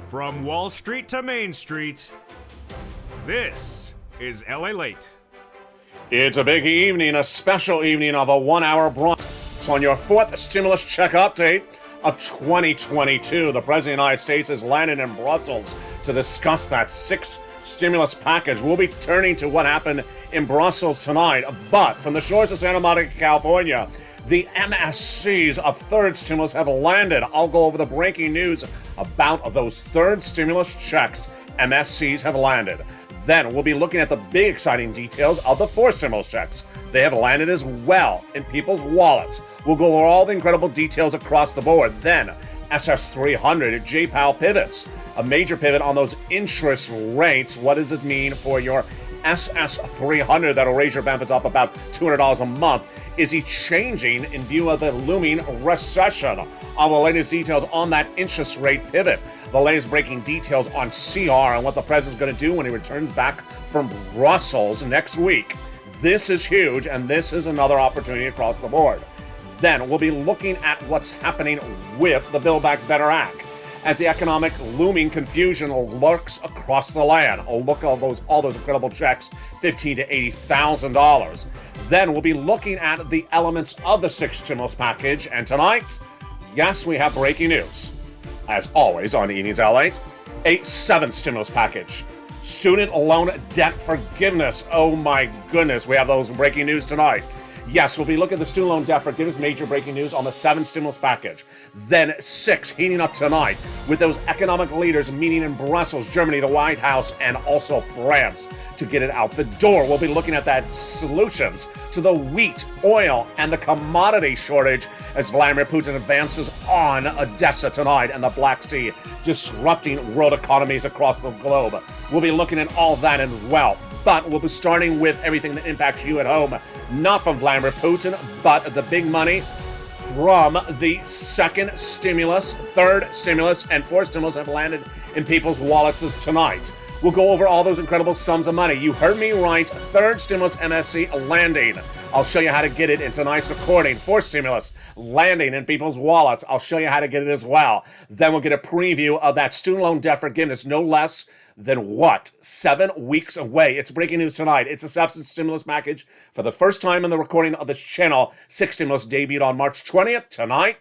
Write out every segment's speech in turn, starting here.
From Wall Street to Main Street, this is LA Late. It's a big evening, a special evening of a 1 hour broadcast on your fourth stimulus check update of 2022. The President of the United States has landed in Brussels to discuss that sixth stimulus package. We'll be turning to what happened in Brussels tonight, but from the shores of Santa Monica, California, the MSCs of third stimulus have landed. I'll go over the breaking news about those third stimulus checks. MSCs have landed. Then we'll be looking at the big exciting details of the fourth stimulus checks. They have landed as well in people's wallets. We'll go over all the incredible details across the board. Then SS300 J-Powell pivots. A major pivot on those interest rates. What does it mean for your SS300 that'll raise your benefits up about $200 a month? Is he changing in view of the looming recession? All the latest details on that interest rate pivot. The latest breaking details on CR and what the president's going to do when he returns back from Brussels next week. This is huge, and this is another opportunity across the board. Then we'll be looking at what's happening with the Build Back Better Act as the economic looming confusion lurks across the land. Oh, look at all those incredible checks, $15,000 to $80,000. Then we'll be looking at the elements of the sixth stimulus package. And tonight, yes, we have breaking news. As always on Evenings LA, a seventh stimulus package. Student loan debt forgiveness. Oh my goodness, we have those breaking news tonight. Yes, we'll be looking at the student loan debt forgiveness, major breaking news on the seventh stimulus package. Then six, heating up tonight with those economic leaders meeting in Brussels, Germany, the White House, and also France to get it out the door. We'll be looking at that solutions to the wheat, oil, and the commodity shortage as Vladimir Putin advances on Odessa tonight and the Black Sea, disrupting world economies across the globe. We'll be looking at all that as well. But we'll be starting with everything that impacts you at home, not from Vladimir Putin, but the big money from the second stimulus, third stimulus, and fourth stimulus have landed in people's wallets tonight. We'll go over all those incredible sums of money. You heard me right, third stimulus MSC landing. I'll show you how to get it in tonight's recording. Fourth stimulus landing in people's wallets. I'll show you how to get it as well. Then we'll get a preview of that student loan debt forgiveness, no less than what? 7 weeks away. It's breaking news tonight. It's a substance stimulus package for the first time in the recording of this channel. Sixth stimulus debuted on March 20th. Tonight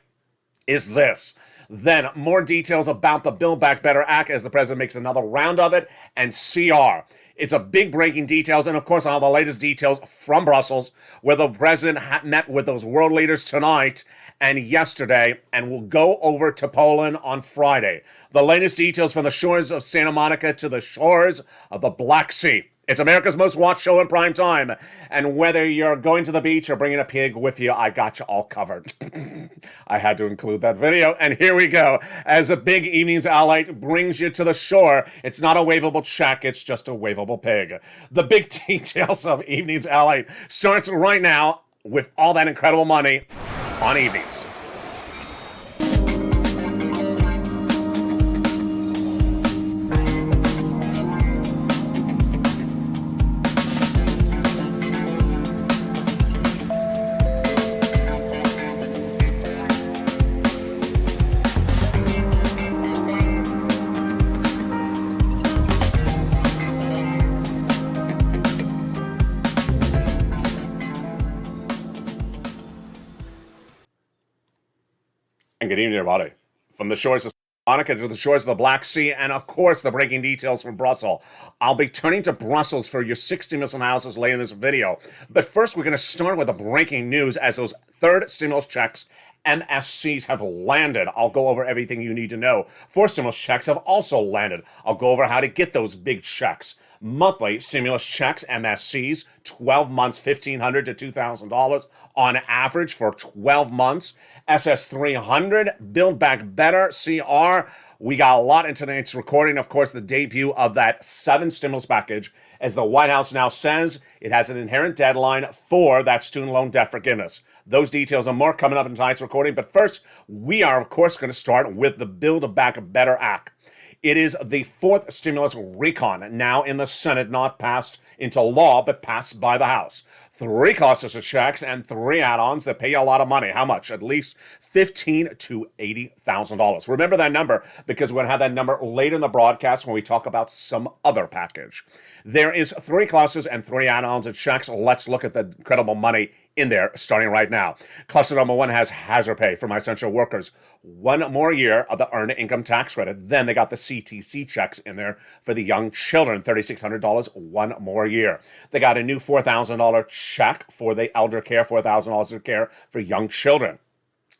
is this. Then more details about the Build Back Better Act as the president makes another round of it, and CR. It's a big breaking details, and of course all the latest details from Brussels, where the president met with those world leaders tonight and yesterday, and we'll go over to Poland on Friday. The latest details from the shores of Santa Monica to the shores of the Black Sea. It's America's most watched show in prime time, and whether you're going to the beach or bringing a pig with you, I got you all covered. I had to include that video, and here we go. As a big Evenings LA brings you to the shore, it's not a waveable check, it's just a waveable pig. The big details of Evenings LA starts right now with all that incredible money on Evenings. And good evening, everybody. From the shores of Monica to the shores of the Black Sea, and of course, the breaking details from Brussels. I'll be turning to Brussels for your sixth stimulus analysis later in this video. But first, we're going to start with the breaking news as those third stimulus checks MSCs have landed. I'll go over everything you need to know. Fourth stimulus checks have also landed. I'll go over how to get those big checks. Monthly stimulus checks, MSCs, 12 months, $1,500 to $2,000 on average for 12 months. SS300, Build Back Better, CR. We got a lot in tonight's recording. Of course, the debut of that seventh stimulus package, as the White House now says it has an inherent deadline for that student loan debt forgiveness. Those details and more coming up in tonight's recording. But first, we are, of course, going to start with the Build Back Better Act. It is the fourth stimulus recon, now in the Senate, not passed into law, but passed by the House. 3 clusters of checks and 3 add-ons that pay you a lot of money. How much? At least $15,000 to $80,000. Remember that number because we're going to have that number later in the broadcast when we talk about some other package. There is 3 clusters and 3 add-ons and checks. Let's look at the incredible money in there starting right now. Cluster number 1 has hazard pay for my essential workers. 1 more year of the earned income tax credit. Then they got the CTC checks in there for the young children, $3,600, 1 more year. They got a new $4,000 check for the elder care, $4,000 of care for young children.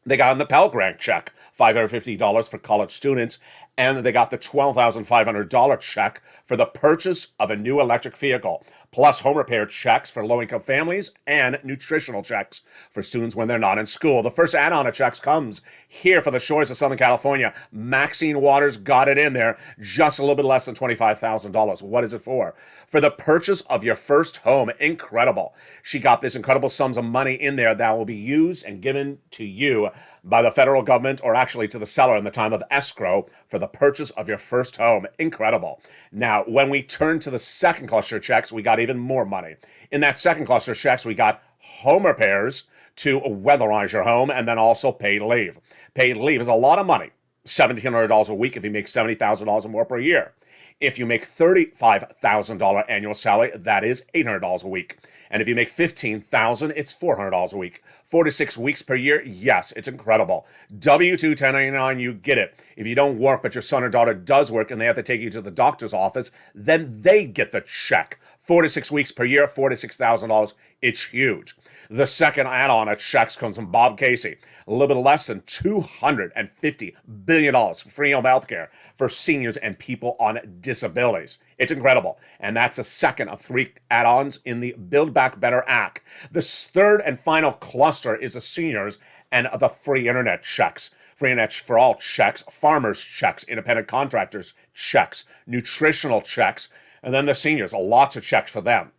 They got the Pell Grant check, $550 for college students, and they got the $12,500 check for the purchase of a new electric vehicle, plus home repair checks for low-income families and nutritional checks for students when they're not in school. The first add-on of checks comes here for the shores of Southern California. Maxine Waters got it in there, just a little bit less than $25,000. What is it for? For the purchase of your first home. Incredible. She got this incredible sums of money in there that will be used and given to you by the federal government, or actually to the seller in the time of escrow for the purchase of your first home. Incredible. Now, when we turn to the second cluster of checks, we got even more money. In that second cluster of checks, we got home repairs to weatherize your home, and then also paid leave. Paid leave is a lot of money. $1,700 a week if you make $70,000 or more per year. If you make $35,000 annual salary, that is $800 a week. And if you make $15,000, it's $400 a week. 46 weeks per year, yes, it's incredible. W-2 1099, you get it. If you don't work, but your son or daughter does work and they have to take you to the doctor's office, then they get the check. 46 weeks per year, $46,000. It's huge. The second add-on of checks comes from Bob Casey. A little bit less than $250 billion for free home health care for seniors and people on disabilities. It's incredible. And that's the second of 3 add-ons in the Build Back Better Act. The third and final cluster is the seniors and the free internet checks. Free internet for all checks, farmers checks, independent contractors checks, nutritional checks, and then the seniors, lots of checks for them.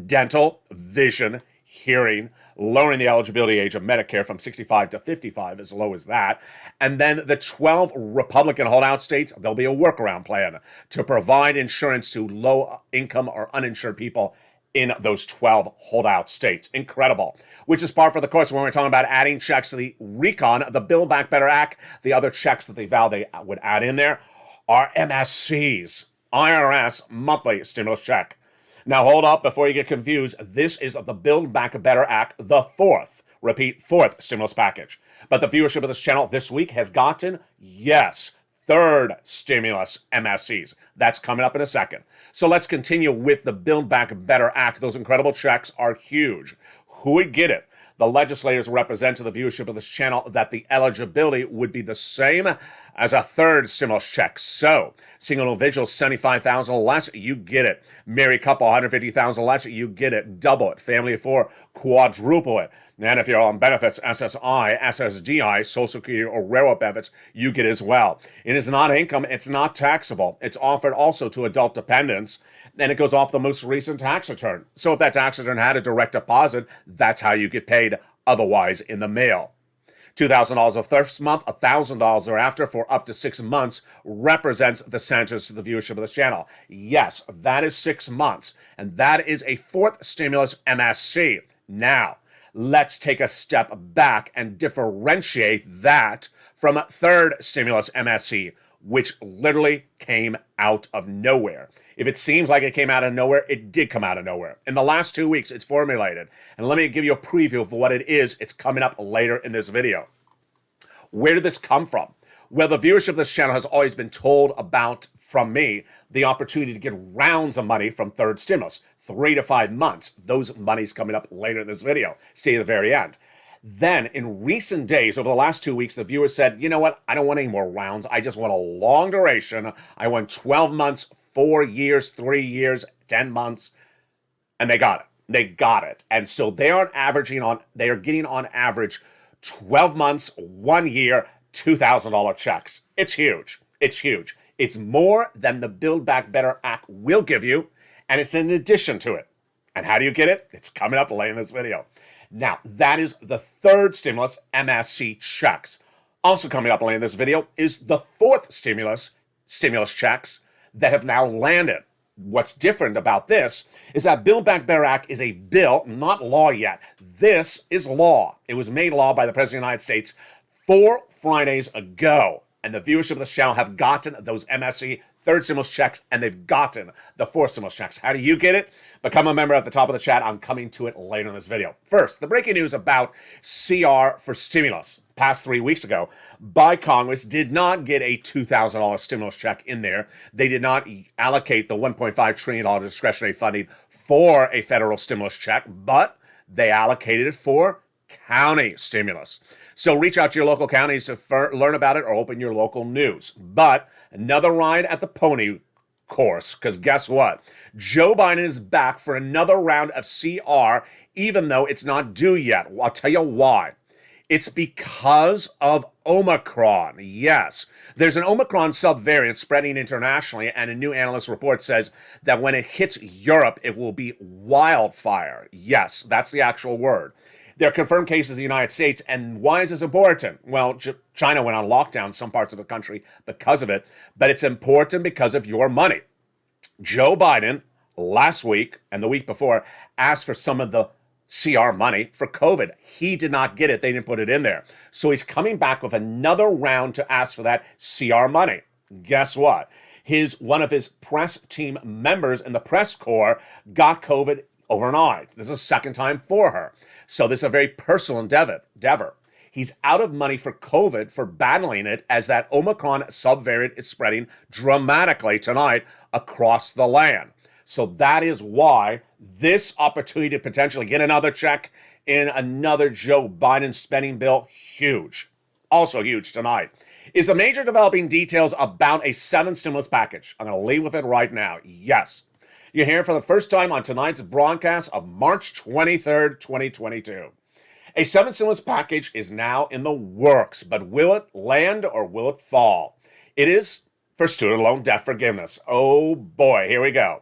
Dental, vision, hearing, lowering the eligibility age of Medicare from 65 to 55, as low as that. And then the 12 Republican holdout states, there'll be a workaround plan to provide insurance to low-income or uninsured people in those 12 holdout states. Incredible. Which is par for the course when we're talking about adding checks to the recon, the Build Back Better Act. The other checks that they vow they would add in there are MSCs, IRS monthly stimulus check. Now, hold up before you get confused. This is the Build Back Better Act, the fourth stimulus package. But the viewership of this channel this week has gotten, yes, 3rd stimulus MSCs. That's coming up in a second. So let's continue with the Build Back Better Act. Those incredible checks are huge. Who would get it? The legislators represent to the viewership of this channel that the eligibility would be the same as a 3rd stimulus check. So, single individual, $75,000 less, you get it. Married couple, $150,000 less, you get it. Double it. Family of 4, quadruple it. And if you're on benefits, SSI, SSDI, Social Security, or railroad benefits, you get as well. It is not income. It's not taxable. It's offered also to adult dependents, and it goes off the most recent tax return. So if that tax return had a direct deposit, that's how you get paid, otherwise in the mail. $2,000 of first month, $1,000 thereafter for up to 6 months represents the centers to the viewership of this channel. Yes, that is 6 months, and that is a 4th stimulus MSC. Now, let's take a step back and differentiate that from a 3rd stimulus MSC, which literally came out of nowhere. If it seems like it came out of nowhere, it did come out of nowhere. In the last 2 weeks, it's formulated. And let me give you a preview of what it is. It's coming up later in this video. Where did this come from? Well, the viewership of this channel has always been told about, from me, the opportunity to get rounds of money from 3rd stimulus, 3 to 5 months. Those monies coming up later in this video. Stay at the very end. Then, in recent days, over the last 2 weeks, the viewers said, you know what? I don't want any more rounds. I just want a long duration. I want 12 months, 4 years, 3 years, 10 months. And they got it. They got it. And so they are getting on average 12 months, 1 year, $2,000 checks. It's huge. It's huge. It's more than the Build Back Better Act will give you, and it's in addition to it. And how do you get it? It's coming up later in this video. Now, that is the 3rd stimulus MSC checks. Also coming up later in this video is the 4th stimulus checks that have now landed. what's different about this is that Build Back Better Act is a bill, not law yet. This is law. It was made law by the President of the United States 4 Fridays ago. And the viewership of the channel have gotten those MSC third stimulus checks, and they've gotten the fourth stimulus checks. How do you get it? Become a member at the top of the chat. I'm coming to it later in this video. First, the breaking news about CR for stimulus. Past 3 weeks ago, by Congress, did not get a $2,000 stimulus check in there. They did not allocate the $1.5 trillion discretionary funding for a federal stimulus check, but they allocated it for county stimulus. So reach out to your local counties to learn about it or open your local news. But another ride at the pony course, because guess what? Joe Biden is back for another round of CR, even though it's not due yet. I'll tell you why. It's because of Omicron. Yes, there's an Omicron subvariant spreading internationally, and a new analyst report says that when it hits Europe, it will be wildfire. Yes, that's the actual word. There are confirmed cases in the United States, and why is this important? Well, China went on lockdown in some parts of the country because of it, but it's important because of your money. Joe Biden, last week and the week before, asked for some of the CR money for COVID. He did not get it. They didn't put it in there. So he's coming back with another round to ask for that CR money. Guess what? One of his press team members in the press corps got COVID overnight. This is the second time for her. So this is a very personal endeavor. He's out of money for COVID, for battling it, as that Omicron subvariant is spreading dramatically tonight across the land. So that is why this opportunity to potentially get another check in another Joe Biden spending bill, huge. Also huge tonight, is a major developing details about a 7th stimulus package. I'm going to leave with it right now. Yes. You're here for the first time on tonight's broadcast of March 23rd, 2022. A 7th stimulus package is now in the works, but will it land or will it fall? It is for student loan debt forgiveness. Oh boy, here we go.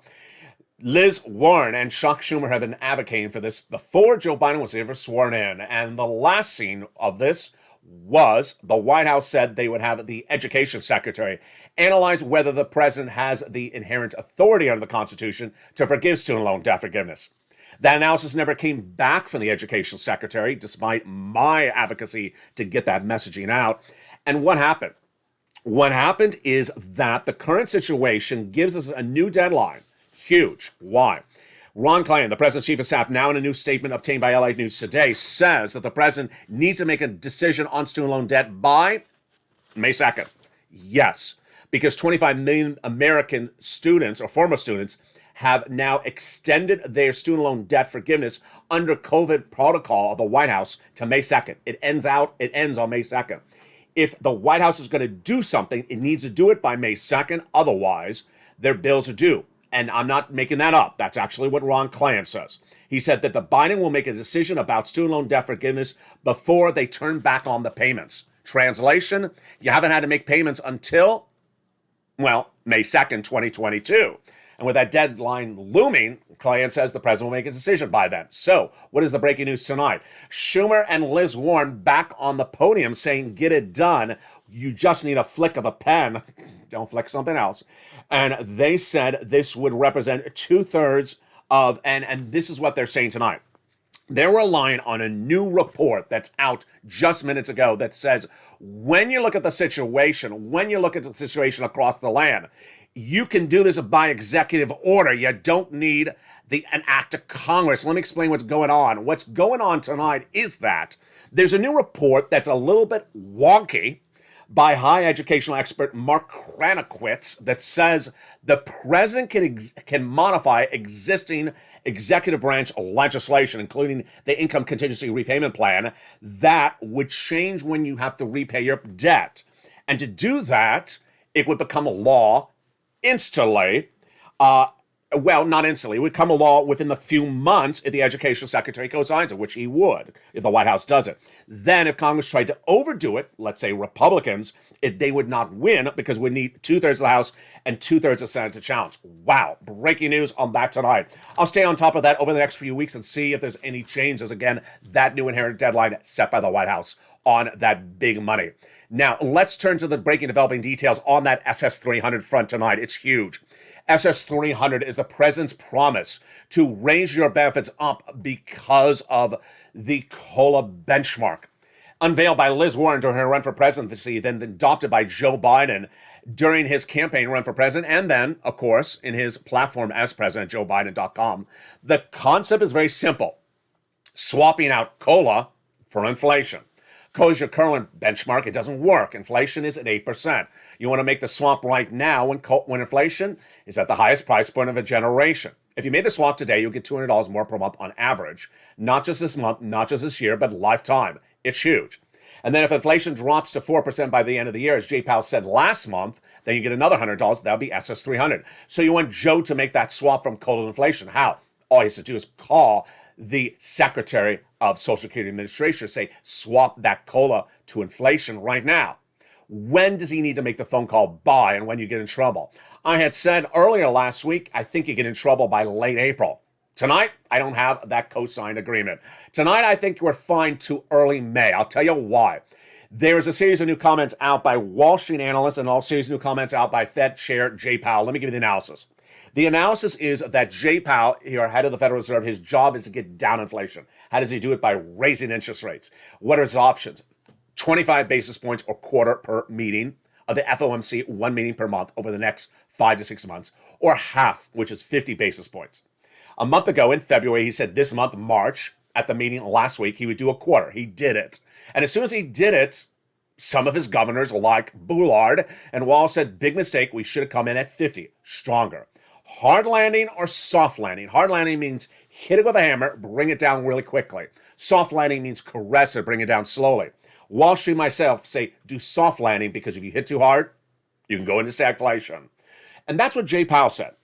Liz Warren and Chuck Schumer have been advocating for this before Joe Biden was ever sworn in. And the last scene of this was the White House said they would have the education secretary analyze whether the president has the inherent authority under the Constitution to forgive student loan debt forgiveness. That analysis never came back from the education secretary, despite my advocacy to get that messaging out. And what happened? What happened is that the current situation gives us a new deadline. Huge. Why? Ron Klain, the president's chief of staff, now in a new statement obtained by LA News today, says that the president needs to make a decision on student loan debt by May 2nd. Yes, because 25 million American students or former students have now extended their student loan debt forgiveness under COVID protocol of the White House to May 2nd. It ends on May 2nd. If the White House is going to do something, it needs to do it by May 2nd. Otherwise, their bills are due. And I'm not making that up. That's actually what Ron Klain says. He said that the Biden will make a decision about student loan debt forgiveness before they turn back on the payments. Translation, you haven't had to make payments until, well, May 2nd, 2022. And with that deadline looming, Klain says the president will make a decision by then. So, what is the breaking news tonight? Schumer and Liz Warren back on the podium saying, get it done. You just need a flick of the pen. Don't flick something else. And they said this would represent 2/3 of, and this is what they're saying tonight. They're relying on a new report that's out just minutes ago that says when you look at the situation, across the land, you can do this by executive order. You don't need an act of Congress. Let me explain what's going on. What's going on tonight is that there's a new report that's a little bit wonky by high educational expert Mark Kranowitz that says the president can modify existing executive branch legislation, including the income contingency repayment plan, that would change when you have to repay your debt. And to do that, it would become a law instantly. Well, not instantly. It would come a law within the few months if the education secretary co-signs it, which he would if the White House does it. Then if Congress tried to overdo it, let's say Republicans, they would not win because we need 2/3 of the House and 2/3 of the Senate to challenge. Wow. Breaking news on that tonight. I'll stay on top of that over the next few weeks and see if there's any changes. Again, that new inherent deadline set by the White House on that big money. Now, let's turn to the breaking developing details on that SS300 front tonight. It's huge. SS300 is the president's promise to raise your benefits up because of the COLA benchmark. Unveiled by Liz Warren during her run for presidency, then adopted by Joe Biden during his campaign run for president, and then, of course, in his platform as president, JoeBiden.com. The concept is very simple. Swapping out COLA for inflation. COLA is your current benchmark. It doesn't work. Inflation is at 8%. You want to make the swap right now when inflation is at the highest price point of a generation. If you made the swap today, you'll get $200 more per month on average. Not just this month, not just this year, but lifetime. It's huge. And then if inflation drops to 4% by the end of the year, as Jay Powell said last month, then you get another $100. That'll be SS300. So you want Joe to make that swap from COLA to inflation. How? All he has to do is call the Secretary of Social Security Administration, say, swap that COLA to inflation right now. When does he need to make the phone call by and when you get in trouble? I had said earlier last week, I think you get in trouble by late April. Tonight, I don't have that co-signed agreement. Tonight, I think we're fine to early May. I'll tell you why. There's a series of new comments out by Wall Street analysts and also a series of new comments out by Fed Chair Jay Powell. Let me give you the analysis. The analysis is that Jay Powell, here, head of the Federal Reserve, his job is to get down inflation. How does he do it? By raising interest rates. What are his options? 25 basis points or quarter per meeting of the FOMC, one meeting per month over the next 5 to 6 months, or half, which is 50 basis points. A month ago in February, he said this month, March, at the meeting last week, he would do a quarter. He did it. And as soon as he did it, some of his governors, like Bullard and Wall, said, big mistake, we should have come in at 50, stronger. Hard landing or soft landing? Hard landing means hit it with a hammer, bring it down really quickly. Soft landing means caress it, bring it down slowly. Wall Street myself say do soft landing because if you hit too hard, you can go into stagflation. And that's what Jay Powell said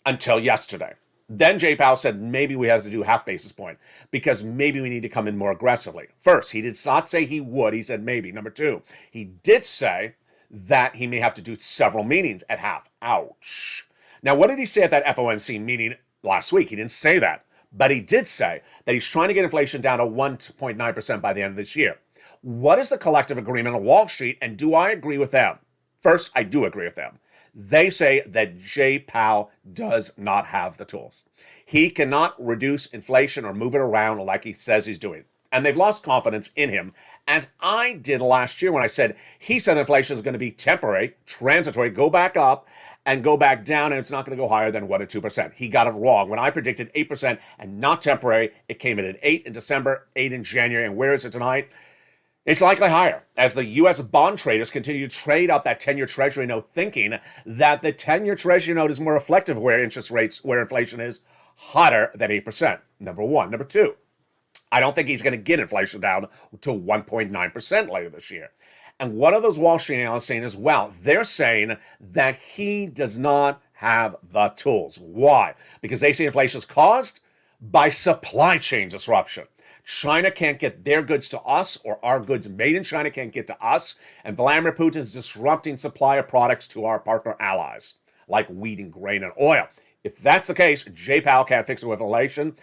until yesterday. Then Jay Powell said maybe we have to do half basis point because maybe we need to come in more aggressively. First, he did not say he would. He said maybe. Number two, he did say that he may have to do several meetings at half. Ouch. Now, what did he say at that FOMC meeting last week? He didn't say that, but he did say that he's trying to get inflation down to 1.9% by the end of this year. What is the collective agreement on Wall Street, and do I agree with them? First, I do agree with them. They say that Jay Powell does not have the tools. He cannot reduce inflation or move it around like he says he's doing. And they've lost confidence in him, as I did last year when I said he said inflation is going to be temporary, transitory, go back up and go back down, and it's not going to go higher than 1 to 2%. He got it wrong. When I predicted 8% and not temporary, it came in at 8 in December, 8 in January, and where is it tonight? It's likely higher as the U.S. bond traders continue to trade up that 10-year Treasury note, thinking that the 10-year Treasury note is more reflective of where interest rates, where inflation is hotter than 8%. Number one. Number two, I don't think he's going to get inflation down to 1.9% later this year. And what are those Wall Street analysts saying as well? They're saying that he does not have the tools. Why? Because they say inflation is caused by supply chain disruption. China can't get their goods to us, or our goods made in China can't get to us, and Vladimir Putin is disrupting supply of products to our partner allies, like wheat and grain and oil. If that's the case, Jay Powell can't fix it with inflation,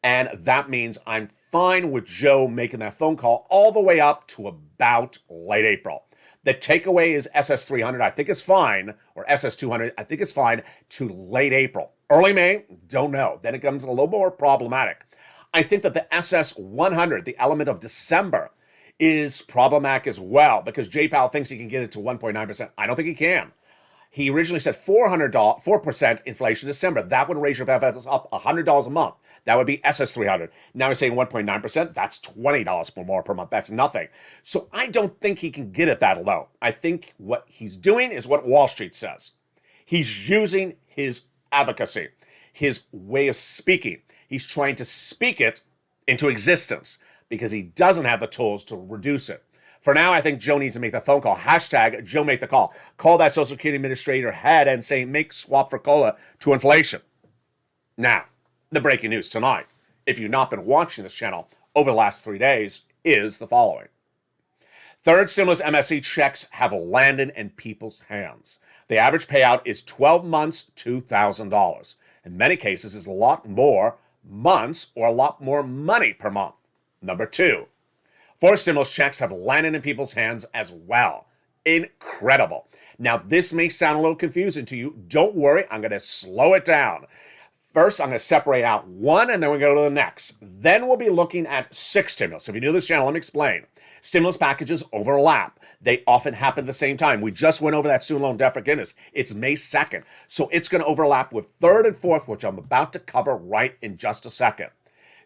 and that means I'm fine with Joe making that phone call all the way up to about late April. The takeaway is SS300, I think is fine, or SS200, I think is fine, to late April. Early May, don't know. Then it becomes a little more problematic. I think that the SS100, the element of December, is problematic as well because Jay Powell thinks he can get it to 1.9%. I don't think he can. He originally said 4% inflation in December. That would raise your benefits up $100 a month. That would be SS300. Now he's saying 1.9%. That's $20 more per month. That's nothing. So I don't think he can get it that low. I think what he's doing is what Wall Street says. He's using his advocacy, his way of speaking. He's trying to speak it into existence because he doesn't have the tools to reduce it. For now, I think Joe needs to make the phone call. Hashtag Joe make the call. Call that Social Security Administrator head and say, make swap for COLA to inflation. Now, the breaking news tonight, if you've not been watching this channel over the last 3 days, is the following. Third stimulus MSC checks have landed in people's hands. The average payout is 12 months, $2,000. In many cases, it's a lot more months or a lot more money per month. Number two, 4 stimulus checks have landed in people's hands as well. Incredible. Now, this may sound a little confusing to you. Don't worry, I'm going to slow it down. First, I'm going to separate out one, and then we go to the next. Then we'll be looking at 6 stimulus. If you're new to this channel, let me explain. Stimulus packages overlap. They often happen at the same time. We just went over that student loan debt forgiveness. It's May 2nd. So it's going to overlap with 3rd and 4th, which I'm about to cover right in just a second.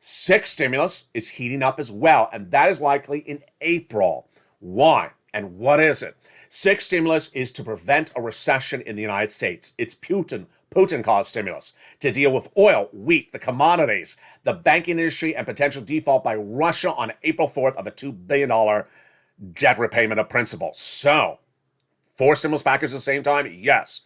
6 stimulus is heating up as well, and that is likely in April. Why? And what is it? 6 stimulus is to prevent a recession in the United States. It's Putin-caused stimulus to deal with oil, wheat, the commodities, the banking industry, and potential default by Russia on April 4th of a $2 billion debt repayment of principal. So, 4 stimulus packages at the same time? Yes.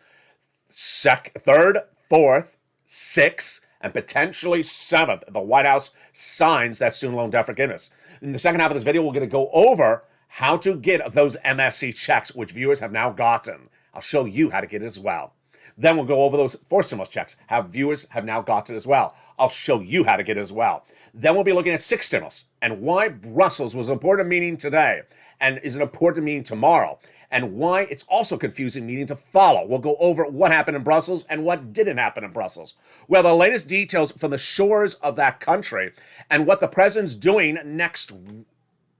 3rd, 4th, 6th, and potentially 7th, the White House signs that student loan debt forgiveness. In the second half of this video, we're going to go over how to get those MSC checks, which viewers have now gotten. I'll show you how to get it as well. Then we'll go over those 4 stimulus checks, how viewers have now gotten as well. I'll show you how to get it as well. Then we'll be looking at 6 stimulus and why Brussels was an important meeting today and is an important meeting tomorrow, and why it's also a confusing meeting to follow. We'll go over what happened in Brussels and what didn't happen in Brussels. Well, the latest details from the shores of that country and what the president's doing next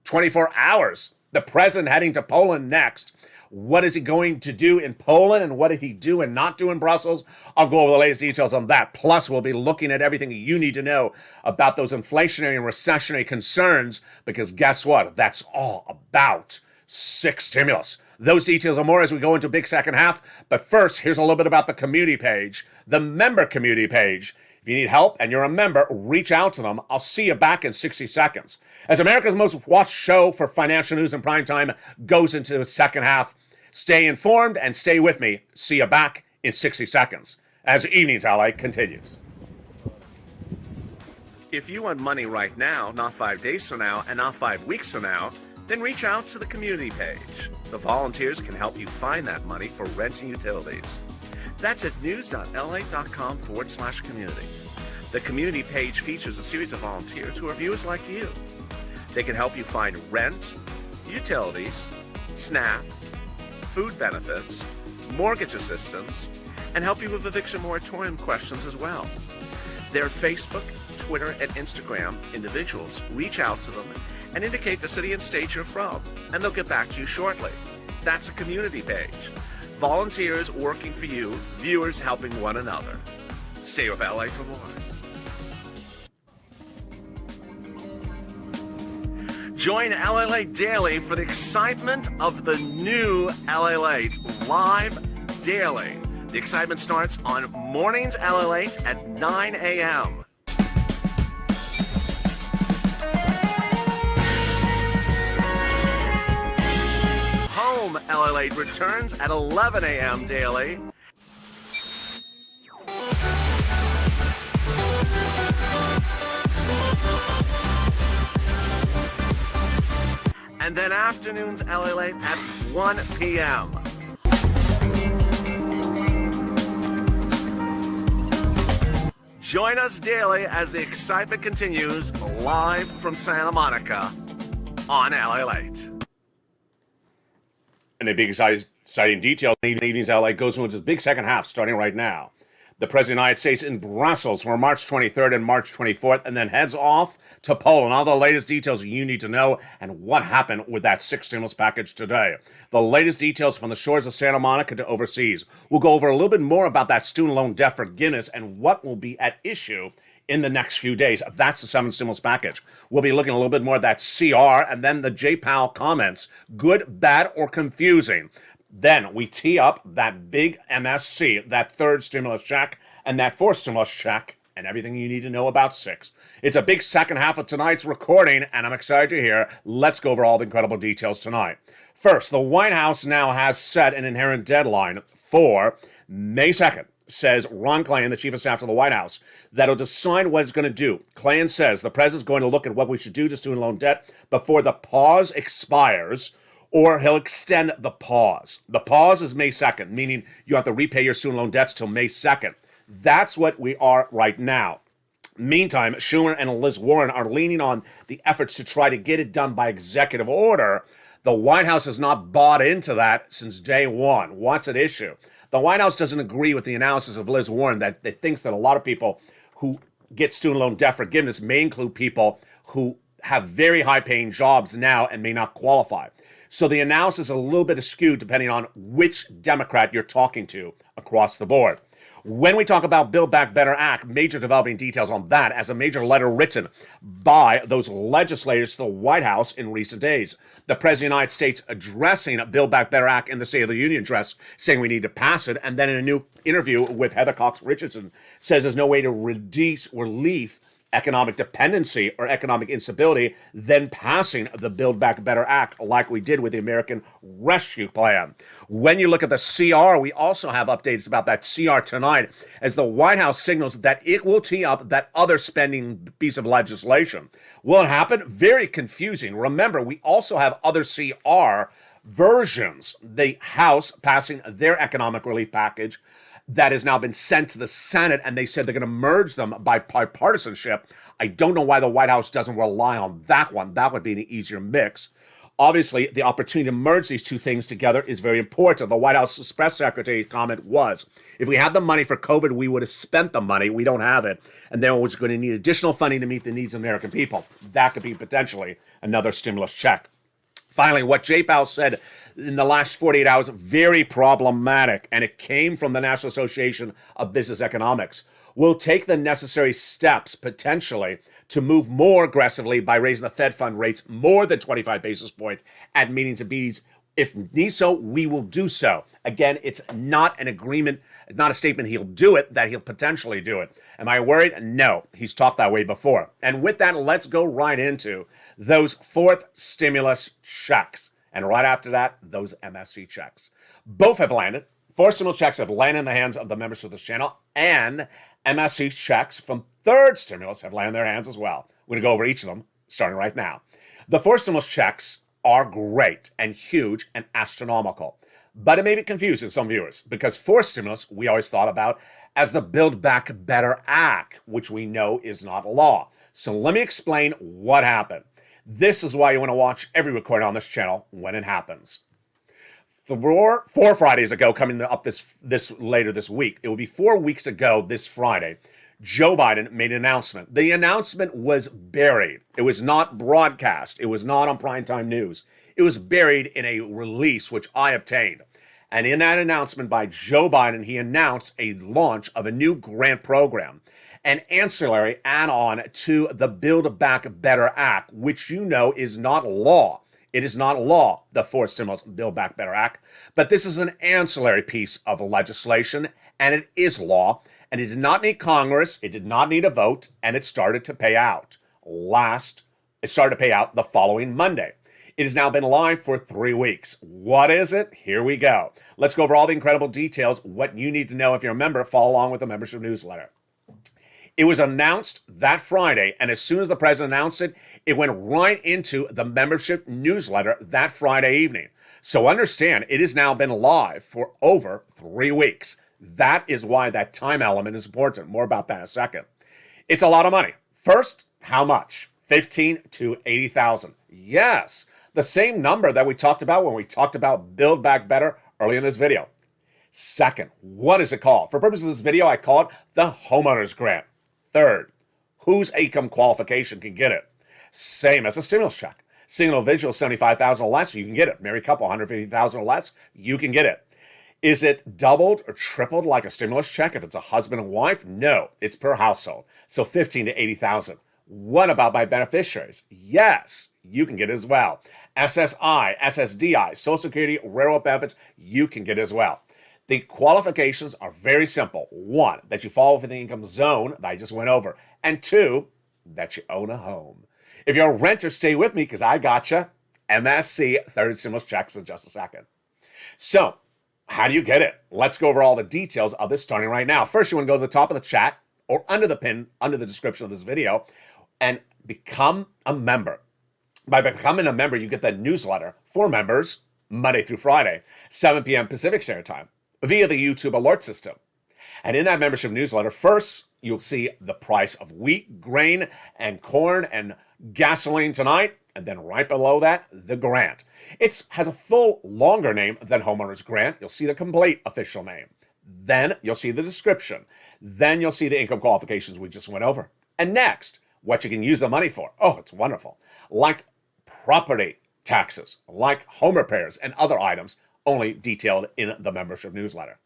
24 hours. The president heading to Poland next. What is he going to do in Poland and what did he do and not do in Brussels? I'll go over the latest details on that. Plus, we'll be looking at everything you need to know about those inflationary and recessionary concerns, because guess what? That's all about 6 stimulus. Those details and more as we go into big second half. But first, here's a little bit about the community page, the member community page. If you need help and you're a member, reach out to them. I'll see you back in 60 seconds. As America's most watched show for financial news in prime time goes into the second half, stay informed and stay with me. See you back in 60 seconds as Evenings LA continues. If you want money right now, not 5 days from now, and not 5 weeks from now, then reach out to the community page. The volunteers can help you find that money for rent and utilities. That's at news.la.com/community. The community page features a series of volunteers who are viewers like you. They can help you find rent, utilities, SNAP, food benefits, mortgage assistance, and help you with eviction moratorium questions as well. Their Facebook, Twitter, and Instagram individuals reach out to them and indicate the city and state you're from, and they'll get back to you shortly. That's a community page. Volunteers working for you, viewers helping one another. Stay with LA for more. Join LA Late daily for the excitement of the new LA Late live daily. The excitement starts on mornings LA Late at 9 a.m. Home LA Late returns at 11 a.m. daily. And then afternoons LA Late at 1 p.m. Join us daily as the excitement continues live from Santa Monica on LA Late. And the big exciting detail, Evenings LA goes into its big second half starting right now. The President of the United States in Brussels for March 23rd and March 24th, and then heads off to Poland. All the latest details you need to know and what happened with that 6 stimulus package today. The latest details from the shores of Santa Monica to overseas. We'll go over a little bit more about that student loan debt forgiveness and what will be at issue in the next few days. That's the 7 stimulus package. We'll be looking a little bit more at that CR and then the J. Powell comments. Good, bad, or confusing. Then we tee up that big MSC, that 3rd stimulus check, and that 4th stimulus check, and everything you need to know about 6. It's a big second half of tonight's recording, and I'm excited to hear. Let's go over all the incredible details tonight. First, the White House now has set an inherent deadline for May 2nd. Says Ron Klain, the chief of staff to the White House, that'll decide what it's going to do. Klain says the president's going to look at what we should do to student loan debt before the pause expires, or he'll extend the pause. The pause is May 2nd, meaning you have to repay your student loan debts till May 2nd. That's what we are right now. Meantime, Schumer and Liz Warren are leaning on the efforts to try to get it done by executive order. The White House has not bought into that since day one. What's at issue? The White House doesn't agree with the analysis of Liz Warren that it thinks that a lot of people who get student loan debt forgiveness may include people who have very high paying jobs now and may not qualify. So the analysis is a little bit skewed depending on which Democrat you're talking to across the board. When we talk about Build Back Better Act, major developing details on that as a major letter written by those legislators to the White House in recent days. The President of the United States addressing Build Back Better Act in the State of the Union address, saying we need to pass it, and then in a new interview with Heather Cox Richardson says there's no way to reduce relief economic dependency or economic instability than passing the Build Back Better Act like we did with the American Rescue Plan. When you look at the CR, we also have updates about that CR tonight as the White House signals that it will tee up that other spending piece of legislation. Will it happen? Very confusing. Remember, we also have other CR versions. The House passing their economic relief package that has now been sent to the Senate, and they said they're going to merge them by bipartisanship. I don't know why the White House doesn't rely on that one. That would be an easier mix. Obviously, the opportunity to merge these two things together is very important. The White House press secretary's comment was, if we had the money for COVID, we would have spent the money. We don't have it. And then we're going to need additional funding to meet the needs of the American people. That could be potentially another stimulus check. Finally, what Jay Powell said in the last 48 hours, very problematic, and it came from the National Association of Business Economics. We'll take the necessary steps, potentially, to move more aggressively by raising the Fed fund rates more than 25 basis points at meetings and meetings. If need so, we will do so. Again, it's not an agreement, not a statement he'll do it, that he'll potentially do it. Am I worried? No. He's talked that way before. And with that, let's go right into those fourth stimulus checks. And right after that, those MSC checks. Both have landed. Four stimulus checks have landed in the hands of the members of this channel, and MSC checks from third stimulus have landed in their hands as well. We're going to go over each of them, starting right now. The four stimulus checks are great and huge and astronomical. But it may be confusing to some viewers because fourth stimulus we always thought about as the Build Back Better Act, which we know is not law. So let me explain what happened. This is why you want to watch every recording on this channel when it happens. Four Fridays ago, coming up this later this week, it will be 4 weeks ago this Friday, Joe Biden made an announcement. The announcement was buried. It was not broadcast. It was not on primetime news. It was buried in a release which I obtained. And in that announcement by Joe Biden, he announced a launch of a new grant program, an ancillary add-on to the Build Back Better Act, which you know is not law. It is not law, the fourth stimulus Build Back Better Act, but this is an ancillary piece of legislation, and it is law. And it did not need Congress, it did not need a vote, and it started to pay out. It started to pay out the following Monday. It has now been live for 3 weeks. What is it? Here we go. Let's go over all the incredible details, what you need to know if you're a member. Follow along with the membership newsletter. It was announced that Friday, and as soon as the president announced it, it went right into the membership newsletter that Friday evening. So understand, it has now been live for over 3 weeks. That is why that time element is important. More about that in a second. It's a lot of money. First, how much? 15 to 80,000. Yes, the same number that we talked about when we talked about Build Back Better early in this video. Second, what is it called? For purposes of this video, I call it the homeowner's grant. Third, whose income qualification can get it? Same as a stimulus check. Single individual, 75,000 or less, you can get it. Married couple, 150,000 or less, you can get it. Is it doubled or tripled like a stimulus check if it's a husband and wife? No, it's per household. So 15 to 80,000. What about my beneficiaries? Yes, you can get it as well. SSI, SSDI, Social Security, railroad benefits, you can get it as well. The qualifications are very simple. One, that you fall within the income zone that I just went over. And two, that you own a home. If you're a renter, stay with me because I gotcha. MSC, third stimulus checks in just a second. So, how do you get it? Let's go over all the details of this starting right now. First, you want to go to the top of the chat or under the pin, under the description of this video, and become a member. By becoming a member, you get the newsletter for members Monday through Friday, 7 p.m. Pacific Standard Time, via the YouTube alert system. And in that membership newsletter, first, you'll see the price of wheat, grain, and corn and gasoline tonight. And then right below that, the grant. It has a full, longer name than Homeowners Grant. You'll see the complete official name. Then you'll see the description. Then you'll see the income qualifications we just went over. And next, what you can use the money for. Oh, it's wonderful. Like property taxes, like home repairs, and other items only detailed in the membership newsletter.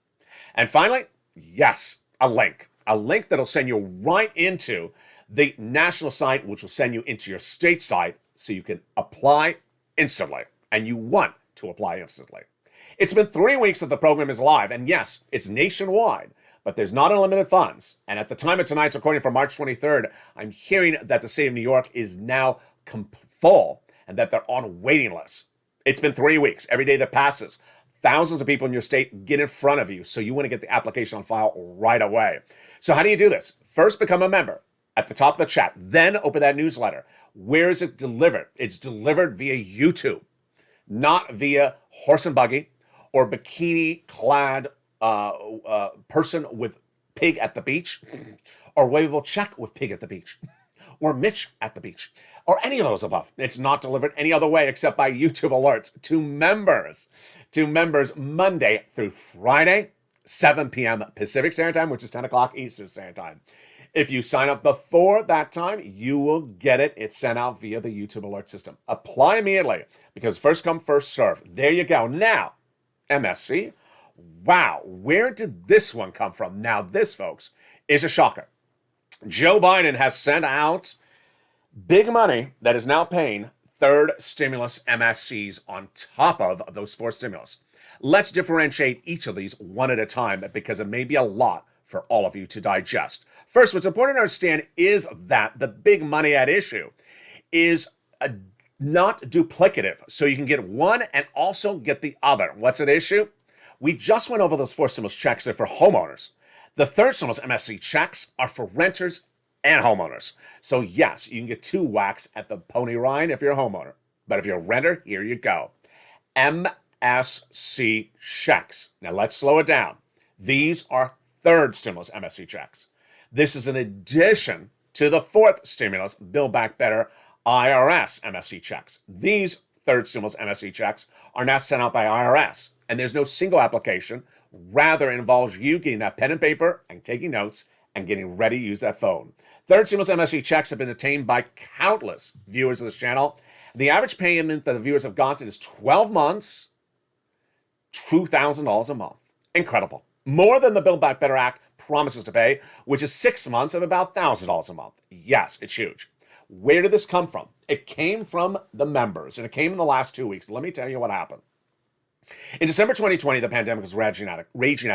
And finally, yes, a link that'll send you right into the national site, which will send you into your state site so you can apply instantly. And you want to apply instantly. It's been 3 weeks that the program is live, and yes, it's nationwide, but there's not unlimited funds. And at the time of tonight's recording for March 23rd, I'm hearing that the state of New York is now full and that they're on waiting lists. It's been 3 weeks. Every day that passes, thousands of people in your state get in front of you, so you want to get the application on file right away. So how do you do this? First, become a member at the top of the chat. Then open that newsletter. Where is it delivered? It's delivered via YouTube, not via horse and buggy or bikini-clad person with pig at the beach, or wavable check with pig at the beach, or Mitch at the beach, or any of those above. It's not delivered any other way except by YouTube alerts to members. To members Monday through Friday, 7 p.m. Pacific Standard Time, which is 10 o'clock Eastern Standard Time. If you sign up before that time, you will get it. It's sent out via the YouTube alert system. Apply immediately because first come, first serve. There you go. Now, MSC. Wow, where did this one come from? Now, this, folks, is a shocker. Joe Biden has sent out big money that is now paying third stimulus MSCs on top of those 4 stimulus. Let's differentiate each of these one at a time because it may be a lot for all of you to digest. First, what's important to understand is that the big money at issue is not duplicative. So you can get one and also get the other. What's at issue? We just went over those 4 stimulus checks that are for homeowners. The third stimulus MSC checks are for renters and homeowners. So yes, you can get 2 whacks at the pony rind if you're a homeowner. But if you're a renter, here you go. MSC checks. Now let's slow it down. These are third stimulus MSC checks. This is in addition to the 4th stimulus Build Back Better IRS MSC checks. These third stimulus MSC checks are now sent out by IRS, and there's no single application. Rather, it involves you getting that pen and paper and taking notes and getting ready to use that phone. Third stimulus MSC checks have been obtained by countless viewers of this channel. The average payment that the viewers have gotten is 12 months, $2,000 a month. Incredible. More than the Build Back Better Act promises to pay, which is 6 months of about $1,000 a month. Yes, it's huge. Where did this come from? It came from the members, and it came in the last 2 weeks. Let me tell you what happened. In December 2020, the pandemic was raging out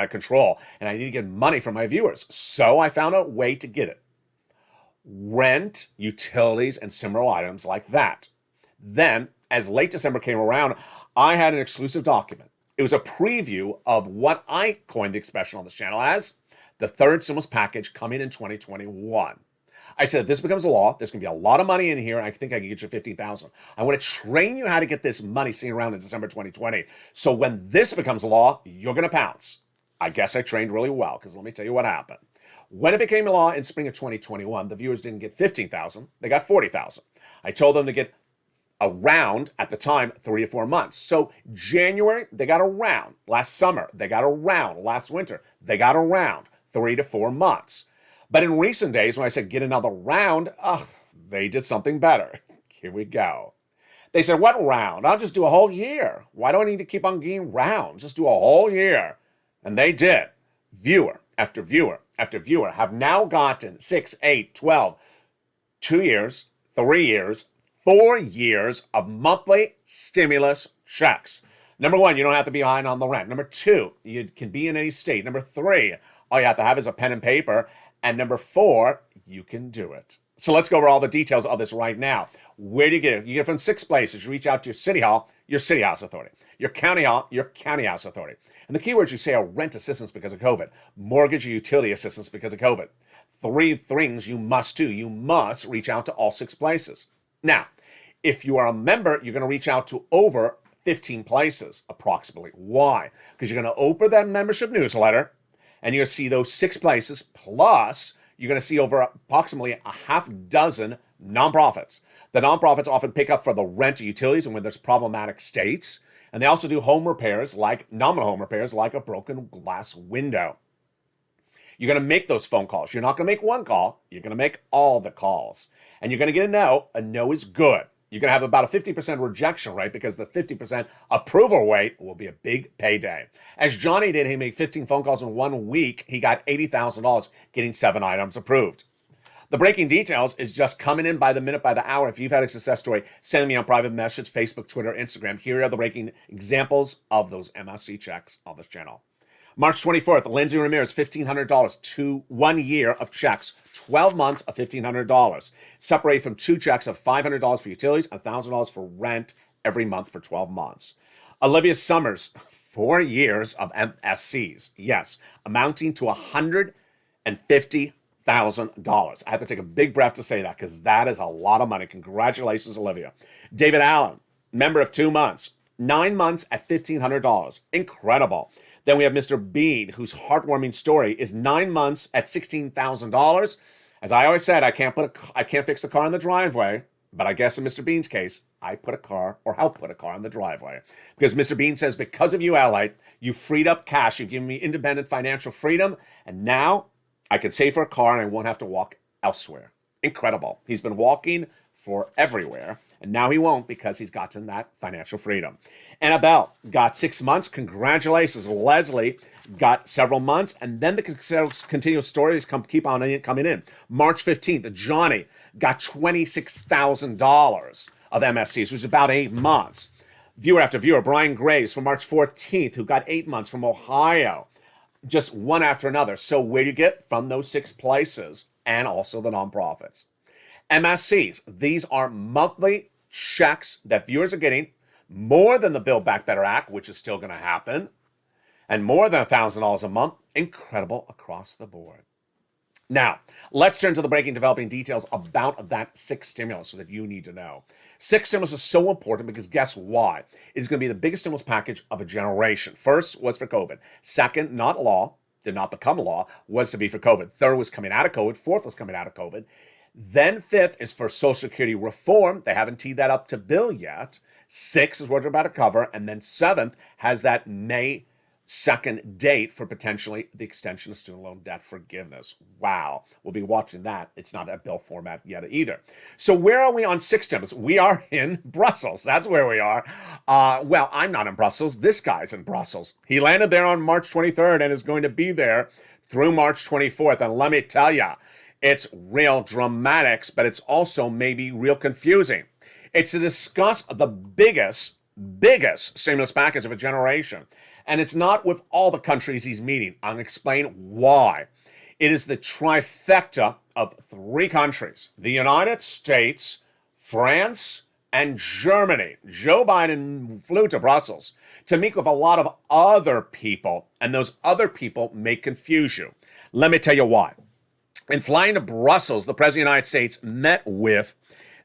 of control, and I needed to get money from my viewers. So I found a way to get it. Rent, utilities, and similar items like that. Then, as late December came around, I had an exclusive document. It was a preview of what I coined the expression on this channel as the third stimulus package coming in 2021. I said, if this becomes a law, there's going to be a lot of money in here. I think I can get you $15,000. I want to train you how to get this money seen around in December 2020. So when this becomes a law, you're going to pounce. I guess I trained really well because let me tell you what happened. When it became a law in spring of 2021, the viewers didn't get $15,000. They got $40,000. I told them to get around, at the time, 3 to 4 months. So January, they got around. Last summer, they got around. Last winter, they got around 3 to 4 months. But in recent days, when I said get another round, they did something better. Here we go. They said, what round? I'll just do a whole year. Why do I need to keep on getting rounds? Just do a whole year. And they did. Viewer after viewer after viewer have now gotten 6, 8, 12, 2 years, 3 years, 4 years of monthly stimulus checks. Number 1, you don't have to be behind on the rent. Number 2, you can be in any state. Number 3, all you have to have is a pen and paper. And number 4, you can do it. So let's go over all the details of this right now. Where do you get it? You get it from 6 places. You reach out to your city hall, your city house authority. Your county hall, your county house authority. And the keywords you say are rent assistance because of COVID, mortgage or utility assistance because of COVID. 3 things you must do. You must reach out to all 6 places. Now, if you are a member, you're going to reach out to over 15 places approximately. Why? Because you're going to open that membership newsletter And you're going to see those 6 places, plus you're going to see over approximately a half dozen nonprofits. The nonprofits often pick up for the rent utilities and when there's problematic states. And they also do home repairs, like nominal home repairs, like a broken glass window. You're going to make those phone calls. You're not going to make one call. You're going to make all the calls. And you're going to get a no. A no is good. You're going to have about a 50% rejection rate because the 50% approval rate will be a big payday. As Johnny did, he made 15 phone calls in 1 week. He got $80,000 getting 7 items approved. The breaking details is just coming in by the minute, by the hour. If you've had a success story, send me on private message, Facebook, Twitter, Instagram. Here are the breaking examples of those MSC checks on this channel. March 24th, Lindsay Ramirez, $1,500 to 1 year of checks, 12 months of $1,500. Separate from 2 checks of $500 for utilities, $1,000 for rent every month for 12 months. Olivia Summers, 4 years of MSCs, yes, amounting to $150,000. I have to take a big breath to say that because that is a lot of money. Congratulations, Olivia. David Allen, member of 2 months, 9 months at $1,500. Incredible. Then we have Mr. Bean, whose heartwarming story is 9 months at $16,000. As I always said, I can't fix the car in the driveway, but I guess in Mr. Bean's case, I put a car or help put a car in the driveway. Because Mr. Bean says, because of you, Allied, you freed up cash. You've given me independent financial freedom. And now I can save for a car and I won't have to walk elsewhere. Incredible. He's been walking for everywhere. And now he won't because he's gotten that financial freedom. Annabelle got 6 months. Congratulations. Leslie got several months. And then the continuous stories keep on coming in. March 15th, Johnny got $26,000 of MSCs, which is about 8 months. Viewer after viewer, Brian Graves from March 14th, who got 8 months from Ohio, just one after another. So where do you get from those 6 places and also the nonprofits? MSCs, these are monthly checks that viewers are getting, more than the Build Back Better Act, which is still going to happen, and more than $1,000 a month. Incredible across the board. Now, let's turn to the breaking developing details about that 6th stimulus so that you need to know. 6th stimulus is so important because guess why? It is going to be the biggest stimulus package of a generation. First was for COVID. Second, not law, did not become law, was to be for COVID. Third was coming out of COVID. Fourth was coming out of COVID. Then 5th is for Social Security reform. They haven't teed that up to bill yet. 6th is what we're about to cover. And then 7th has that May 2nd date for potentially the extension of student loan debt forgiveness. Wow. We'll be watching that. It's not a bill format yet either. So where are we on 6th stimulus? We are in Brussels. That's where we are. Well, I'm not in Brussels. This guy's in Brussels. He landed there on March 23rd and is going to be there through March 24th. And let me tell you, it's real dramatics, but it's also maybe real confusing. It's to discuss the biggest stimulus package of a generation. And it's not with all the countries he's meeting. I'll explain why. It is the trifecta of 3 countries: the United States, France, and Germany. Joe Biden flew to Brussels to meet with a lot of other people, and those other people may confuse you. Let me tell you why. In flying to Brussels, the President of the United States met with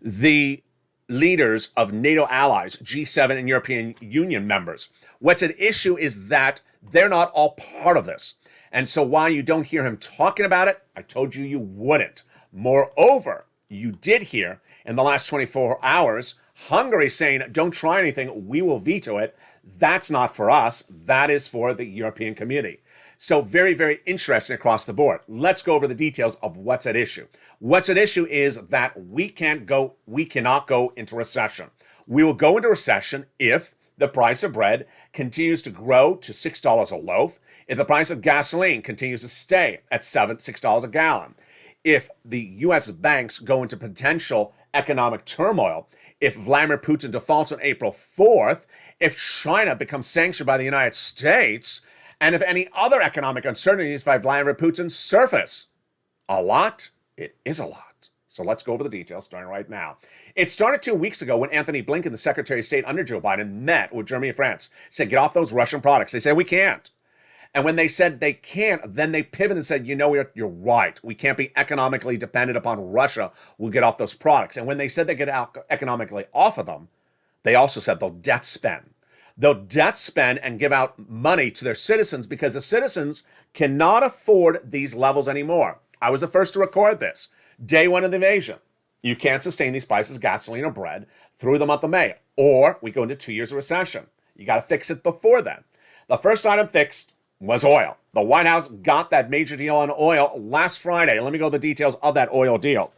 the leaders of NATO allies, G7 and European Union members. What's at issue is that they're not all part of this. And so while you don't hear him talking about it, I told you you wouldn't. Moreover, you did hear in the last 24 hours, Hungary saying, don't try anything, we will veto it. That's not for us. That is for the European community. So very, very interesting across the board. Let's go over the details of what's at issue. What's at issue is that we cannot go into recession. We will go into recession if the price of bread continues to grow to $6 a loaf, if the price of gasoline continues to stay at $6 a gallon, if the U.S. banks go into potential economic turmoil, if Vladimir Putin defaults on April 4th, if China becomes sanctioned by the United States, and if any other economic uncertainties by Vladimir Putin surface. A lot? It is a lot. So let's go over the details starting right now. It started 2 weeks ago when Anthony Blinken, the Secretary of State under Joe Biden, met with Germany and France, said, get off those Russian products. They said, we can't. And when they said they can't, then they pivoted and said, you know, you're right. We can't be economically dependent upon Russia. We'll get off those products. And when they said they get out economically off of them, they also said they'll debt spend. They'll debt spend and give out money to their citizens because the citizens cannot afford these levels anymore. I was the first to record this. Day one of the invasion. You can't sustain these prices, gasoline or bread, through the month of May, or we go into 2 years of recession. You got to fix it before then. The first item fixed was oil. The White House got that major deal on oil last Friday. Let me go to the details of that oil deal.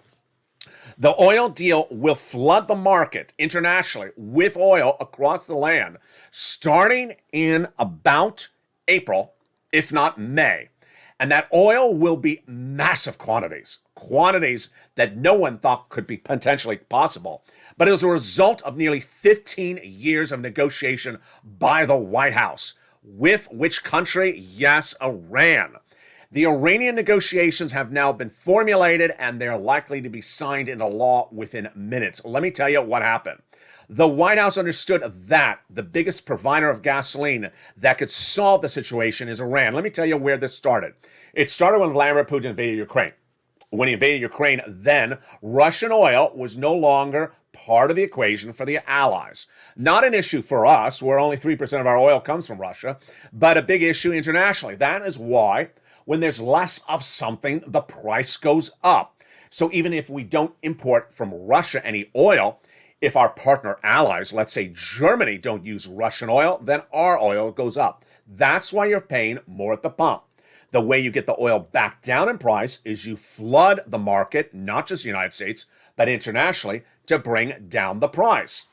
The oil deal will flood the market internationally with oil across the land starting in about April, if not May. And that oil will be massive quantities that no one thought could be potentially possible. But it was a result of nearly 15 years of negotiation by the White House. With which country? Yes, Iran. The Iranian negotiations have now been formulated and they're likely to be signed into law within minutes. Let me tell you what happened. The White House understood that the biggest provider of gasoline that could solve the situation is Iran. Let me tell you where this started. It started when Vladimir Putin invaded Ukraine. When he invaded Ukraine, then Russian oil was no longer part of the equation for the Allies. Not an issue for us, where only 3% of our oil comes from Russia, but a big issue internationally. That is why when there's less of something, the price goes up. So even if we don't import from Russia any oil, if our partner allies, let's say Germany, don't use Russian oil, then our oil goes up. That's why you're paying more at the pump. The way you get the oil back down in price is you flood the market, not just the United States, but internationally, to bring down the price.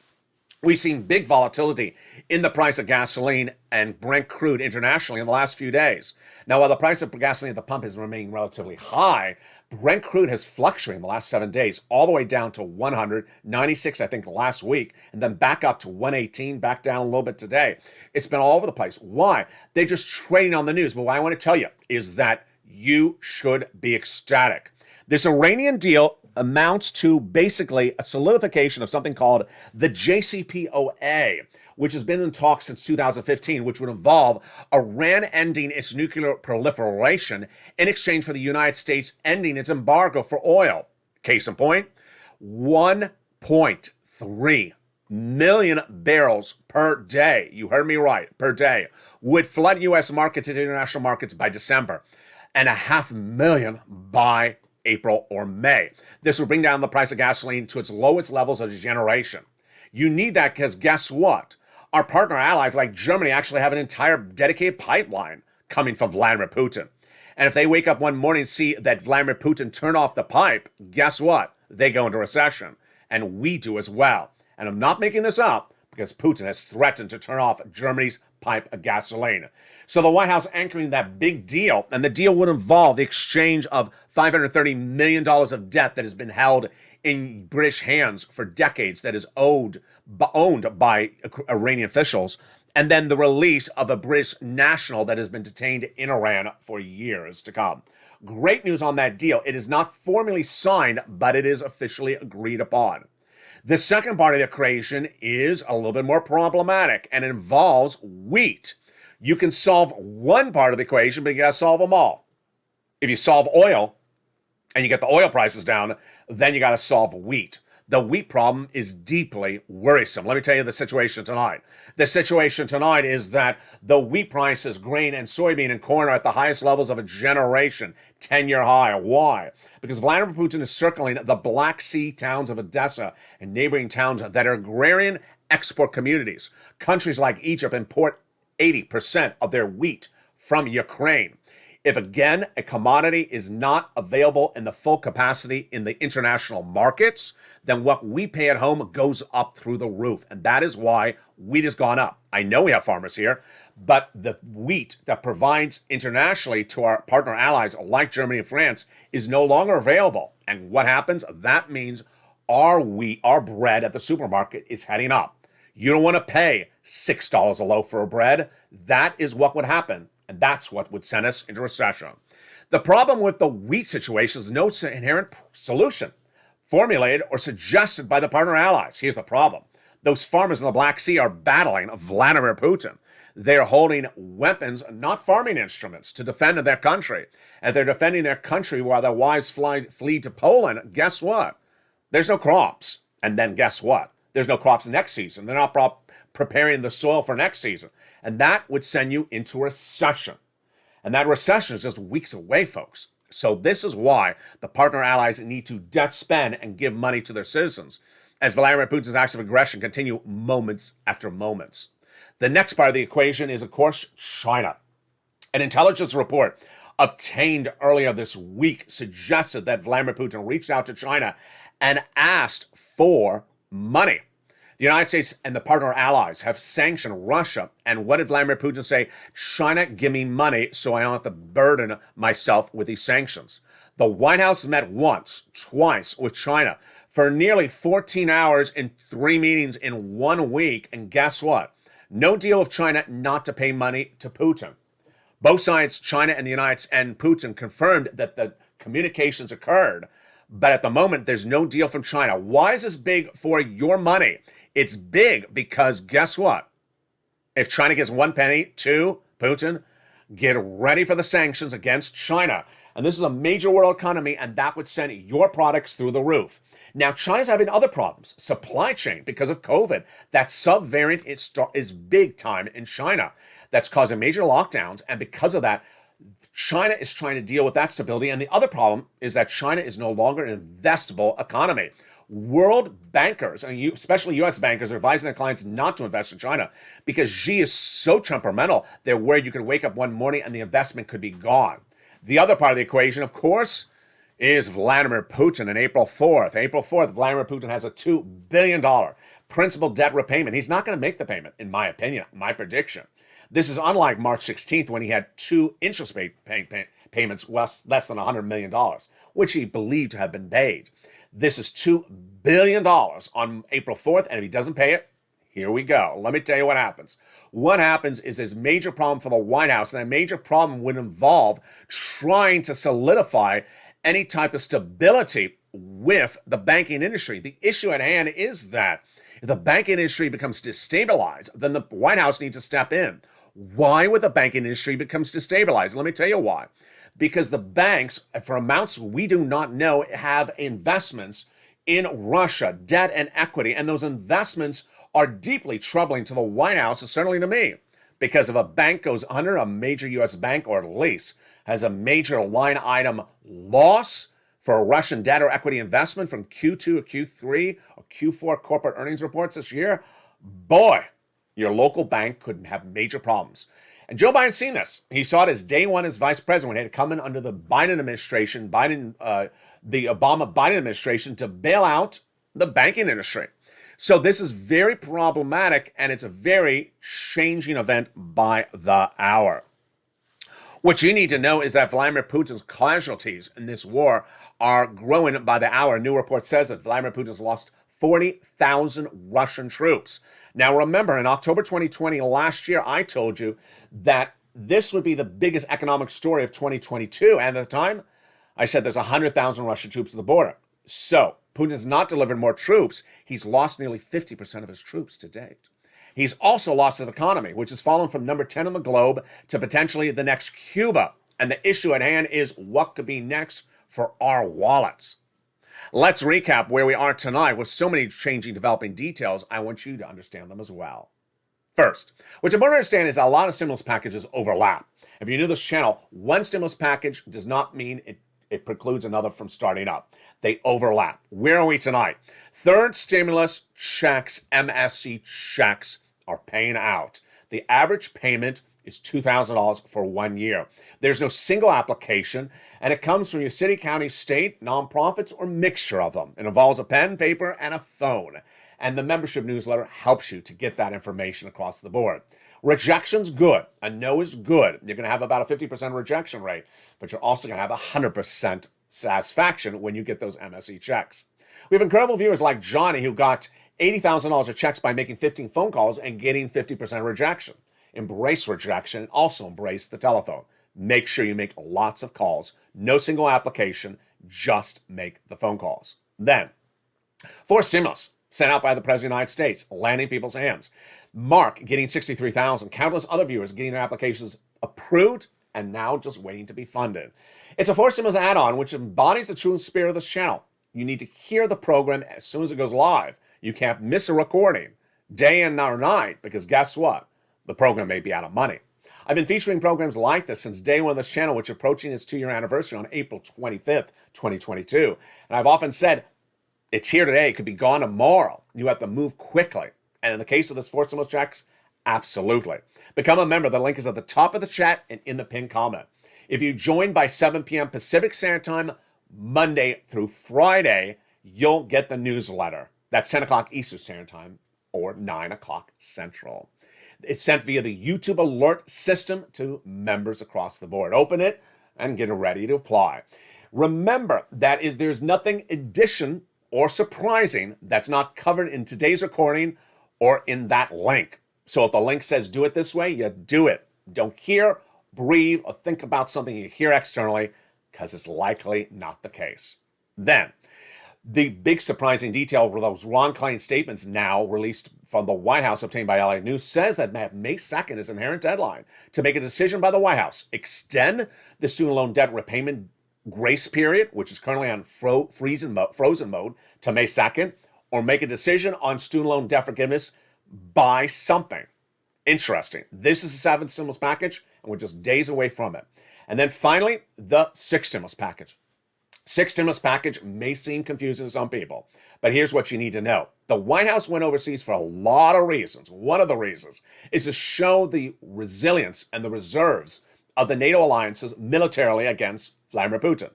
We've seen big volatility in the price of gasoline and Brent crude internationally in the last few days. Now, while the price of gasoline at the pump has remained relatively high, Brent crude has fluctuated in the last 7 days, all the way down to 196, I think, last week, and then back up to 118, back down a little bit today. It's been all over the place. Why? They're just trading on the news. But what I want to tell you is that you should be ecstatic. This Iranian deal amounts to basically a solidification of something called the JCPOA, which has been in talks since 2015, which would involve Iran ending its nuclear proliferation in exchange for the United States ending its embargo for oil. Case in point, 1.3 million barrels per day, you heard me right, per day, would flood U.S. markets and international markets by December, and 500,000 by April or May. This will bring down the price of gasoline to its lowest levels of a generation. You need that because guess what? Our partner allies like Germany actually have an entire dedicated pipeline coming from Vladimir Putin. And if they wake up one morning and see that Vladimir Putin turned off the pipe, guess what? They go into recession. And we do as well. And I'm not making this up because Putin has threatened to turn off Germany's pipe of gasoline. So the White House anchoring that big deal, and the deal would involve the exchange of $530 million of debt that has been held in British hands for decades, that is owned by Iranian officials, and then the release of a British national that has been detained in Iran for years to come. Great news on that deal. It is not formally signed, but it is officially agreed upon. The second part of the equation is a little bit more problematic and involves wheat. You can solve one part of the equation, but you got to solve them all. If you solve oil and you get the oil prices down, then you got to solve wheat. The wheat problem is deeply worrisome. Let me tell you the situation tonight. The situation tonight is that the wheat prices, grain and soybean and corn, are at the highest levels of a generation, 10-year high. Why? Because Vladimir Putin is circling the Black Sea towns of Odessa and neighboring towns that are agrarian export communities. Countries like Egypt import 80% of their wheat from Ukraine. If, again, a commodity is not available in the full capacity in the international markets, then what we pay at home goes up through the roof. And that is why wheat has gone up. I know we have farmers here, but the wheat that provides internationally to our partner allies like Germany and France is no longer available. And what happens? That means our wheat, our bread at the supermarket is heading up. You don't want to pay $6 a loaf for a bread. That is what would happen. And that's what would send us into recession. The problem with the wheat situation is no inherent solution formulated or suggested by the partner allies. Here's the problem. Those farmers in the Black Sea are battling Vladimir Putin. They're holding weapons, not farming instruments, to defend their country. And they're defending their country while their wives flee to Poland. Guess what? There's no crops. And then guess what? There's no crops next season. They're not preparing the soil for next season. And that would send you into a recession. And that recession is just weeks away, folks. So this is why the partner allies need to debt spend and give money to their citizens, as Vladimir Putin's acts of aggression continue moments after moments. The next part of the equation is, of course, China. An intelligence report obtained earlier this week suggested that Vladimir Putin reached out to China and asked for money. The United States and the partner allies have sanctioned Russia. And what did Vladimir Putin say? China, give me money so I don't have to burden myself with these sanctions. The White House met once, twice with China for nearly 14 hours in 3 meetings in 1 week. And guess what? No deal with China not to pay money to Putin. Both sides, China and the United States and Putin, confirmed that the communications occurred. But at the moment, there's no deal from China. Why is this big for your money? It's big because guess what? If China gets 1 penny to Putin, get ready for the sanctions against China. And this is a major world economy, and that would send your products through the roof. Now, China's having other problems. Supply chain, because of COVID. That subvariant is big time in China. That's causing major lockdowns, and because of that, China is trying to deal with that stability. And the other problem is that China is no longer an investable economy. World bankers, and especially U.S. bankers, are advising their clients not to invest in China because Xi is so temperamental. They're worried you could wake up one morning and the investment could be gone. The other part of the equation, of course, is Vladimir Putin. And April 4th, Vladimir Putin has a $2 billion principal debt repayment. He's not going to make the payment, in my opinion, my prediction. This is unlike March 16th when he had 2 interest payments less than $100 million, which he believed to have been paid. This is $2 billion on April 4th, and if he doesn't pay it, here we go. Let me tell you what happens. What happens is there's a major problem for the White House, and that major problem would involve trying to solidify any type of stability with the banking industry. The issue at hand is that if the banking industry becomes destabilized, then the White House needs to step in. Why would the banking industry become destabilized? Let me tell you why. Because the banks, for amounts we do not know, have investments in Russia, debt and equity. And those investments are deeply troubling to the White House, and certainly to me. Because if a bank goes under, a major U.S. bank, or at least has a major line item loss for a Russian debt or equity investment from Q2 or Q3 or Q4 corporate earnings reports this year, boy, your local bank could have major problems. And Joe Biden's seen this. He saw it as day one as vice president when he had come in under the Biden administration, the Obama-Biden administration, to bail out the banking industry. So this is very problematic, and it's a very changing event by the hour. What you need to know is that Vladimir Putin's casualties in this war are growing by the hour. A new report says that Vladimir Putin's lost 40,000 Russian troops. Now, remember, in October 2020, last year, I told you that this would be the biggest economic story of 2022. And at the time, I said there's 100,000 Russian troops at the border. So, Putin has not delivered more troops. He's lost nearly 50% of his troops to date. He's also lost his economy, which has fallen from number 10 on the globe to potentially the next Cuba. And the issue at hand is what could be next for our wallets. Let's recap where we are tonight with so many changing, developing details. I want you to understand them as well. First, what's important to understand is that a lot of stimulus packages overlap. If you're new to this channel, one stimulus package does not mean it precludes another from starting up. They overlap. Where are we tonight? Third stimulus checks, MSC checks, are paying out. The average payment is $2,000 for 1 year. There's no single application, and it comes from your city, county, state, nonprofits, or mixture of them. It involves a pen, paper, and a phone. And the membership newsletter helps you to get that information across the board. Rejection's good. A no is good. You're going to have about a 50% rejection rate, but you're also going to have 100% satisfaction when you get those MSE checks. We have incredible viewers like Johnny, who got $80,000 of checks by making 15 phone calls and getting 50% rejection. Embrace rejection and also embrace the telephone. Make sure you make lots of calls. No single application. Just make the phone calls. Then, fourth stimulus sent out by the President of the United States, landing in people's hands. Mark getting $63,000. Countless other viewers getting their applications approved and now just waiting to be funded. It's a fourth stimulus add-on which embodies the true spirit of this channel. You need to hear the program as soon as it goes live. You can't miss a recording. day and or night, because guess what? The program may be out of money. I've been featuring programs like this since day one of this channel, which is approaching its 2-year anniversary on April 25th, 2022. And I've often said, it's here today, it could be gone tomorrow. You have to move quickly. And in the case of this 4 stimulus checks, absolutely. Become a member. The link is at the top of the chat and in the pinned comment. If you join by 7 p.m. Pacific Standard Time, Monday through Friday, you'll get the newsletter. That's 10 o'clock Eastern Standard Time or 9 o'clock Central. It's sent via the YouTube alert system to members across the board. Open it and get ready to apply. Remember that there's nothing addition or surprising that's not covered in today's recording or in that link. So if the link says do it this way, you do it. Don't hear, breathe, or think about something you hear externally, because it's likely not the case. Then, the big surprising detail were those Ron Klain statements now released from the White House, obtained by LA News, says that May 2nd is an inherent deadline to make a decision by the White House, extend the student loan debt repayment grace period, which is currently on frozen mode, to May 2nd, or make a decision on student loan debt forgiveness by something. Interesting. This is the 7th stimulus package, and we're just days away from it. And then finally, the 6th stimulus package. 6th stimulus package may seem confusing to some people, but here's what you need to know. The White House went overseas for a lot of reasons. One of the reasons is to show the resilience and the reserves of the NATO alliances militarily against Vladimir Putin.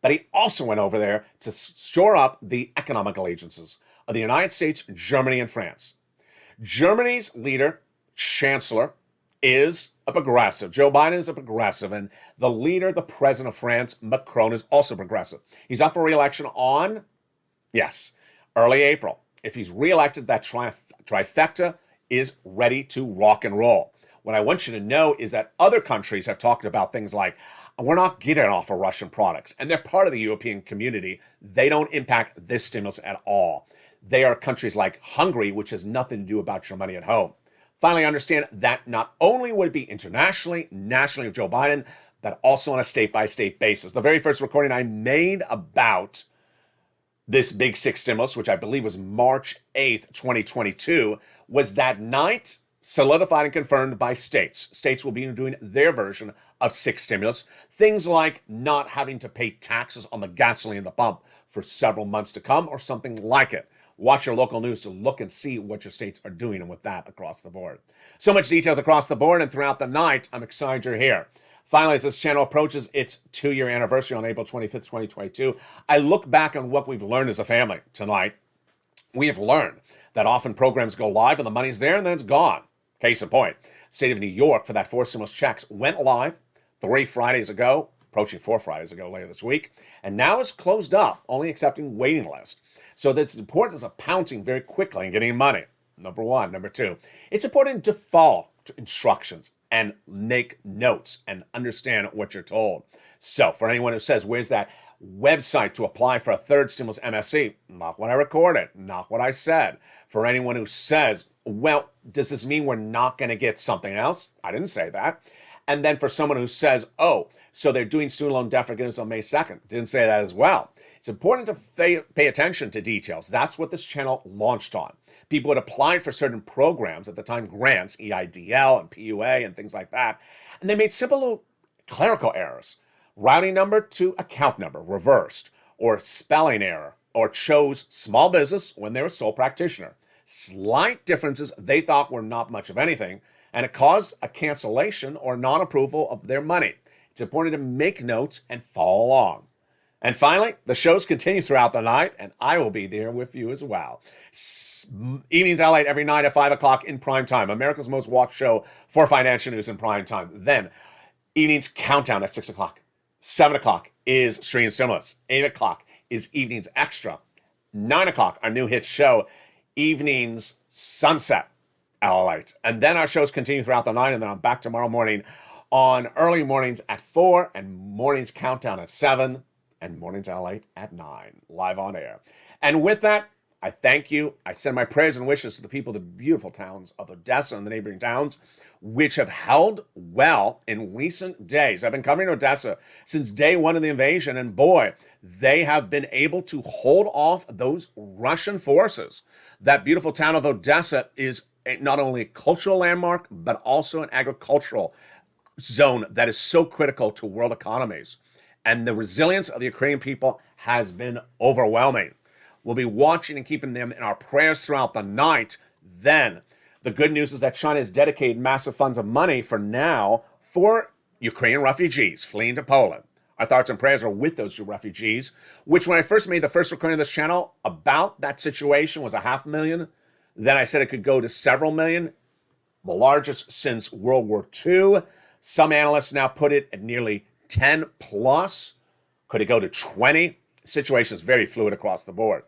But he also went over there to shore up the economic allegiances of the United States, Germany, and France. Germany's leader, chancellor, is a progressive. Joe Biden is a progressive, and the leader, the president of France, Macron, is also progressive. He's up for re-election on, yes, early April. If he's re-elected, that trifecta is ready to rock and roll. What I want you to know is that other countries have talked about things like, we're not getting off of Russian products, and they're part of the European community. They don't impact this stimulus at all. They are countries like Hungary, which has nothing to do about your money at home. Finally, understand that not only would it be internationally, nationally of Joe Biden, but also on a state-by-state basis. The very first recording I made about this big 6 stimulus, which I believe was March 8th, 2022, was that night solidified and confirmed by states. States will be doing their version of 6 stimulus. Things like not having to pay taxes on the gasoline at the pump for several months to come or something like it. Watch your local news to look and see what your states are doing, and with that across the board. So much details across the board and throughout the night. I'm excited you're here. Finally, as this channel approaches its 2-year anniversary on April 25th, 2022, I look back on what we've learned as a family tonight. We have learned that often programs go live and the money's there and then it's gone. Case in point, the state of New York for that 4 stimulus checks went live 3 Fridays ago, approaching 4 Fridays ago later this week, and now it's closed up, only accepting waiting list. So that's important as a pouncing very quickly and getting money. Number one. Number two, it's important to follow instructions and make notes and understand what you're told. So for anyone who says, where's that website to apply for a 3rd stimulus MSC? Not what I recorded, not what I said. For anyone who says, well, does this mean we're not going to get something else? I didn't say that. And then for someone who says, oh, so they're doing student loan debt forgiveness on May 2nd. Didn't say that as well. It's important to pay attention to details. That's what this channel launched on. People had applied for certain programs at the time, grants, EIDL and PUA and things like that. And they made simple clerical errors. Routing number to account number reversed, or spelling error, or chose small business when they were sole practitioner. Slight differences they thought were not much of anything, and it caused a cancellation or non-approval of their money. It's important to make notes and follow along. And finally, the shows continue throughout the night, and I will be there with you as well. Evenings LA every night at 5 o'clock in prime time. America's most watched show for financial news in prime time. Then, evenings countdown at 6 o'clock. 7 o'clock is Stream Stimulus. 8 o'clock is Evenings Extra. 9 o'clock, our new hit show, Evenings Sunset LALATE. And then our shows continue throughout the night, and then I'm back tomorrow morning on early mornings at 4, and mornings countdown at 7, and mornings LALATE at 9, live on air. And with that, I thank you. I send my prayers and wishes to the people of the beautiful towns of Odessa and the neighboring towns, which have held well in recent days. I've been covering Odessa since day one of the invasion, and boy, they have been able to hold off those Russian forces. That beautiful town of Odessa is not only a cultural landmark, but also an agricultural zone that is so critical to world economies. And the resilience of the Ukrainian people has been overwhelming. We'll be watching and keeping them in our prayers throughout the night. Then, the good news is that China has dedicated massive funds of money for now for Ukrainian refugees fleeing to Poland. Our thoughts and prayers are with those refugees, which when I first made the first recording of this channel about that situation was 500,000. Then I said it could go to several million, the largest since World War II. Some analysts now put it at nearly 10 plus. Could it go to 20? The situation is very fluid across the board.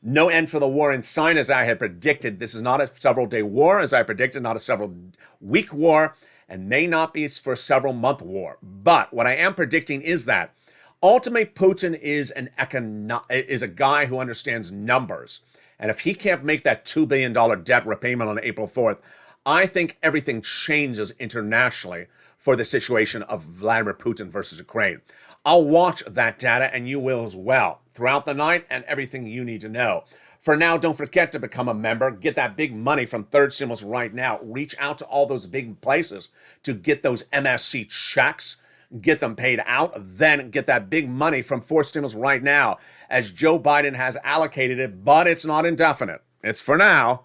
No end for the war in sight, as I had predicted. This is not a several-day war, as I predicted, not a several-week war, and may not be for a several-month war. But what I am predicting is that ultimately Putin is a guy who understands numbers. And if he can't make that $2 billion debt repayment on April 4th, I think everything changes internationally for the situation of Vladimir Putin versus Ukraine. I'll watch that data, and you will as well, throughout the night and everything you need to know. For now, don't forget to become a member. Get that big money from Third Stimulus right now. Reach out to all those big places to get those MSC checks. Get them paid out. Then get that big money from Fourth Stimulus right now, as Joe Biden has allocated it, but it's not indefinite. It's for now.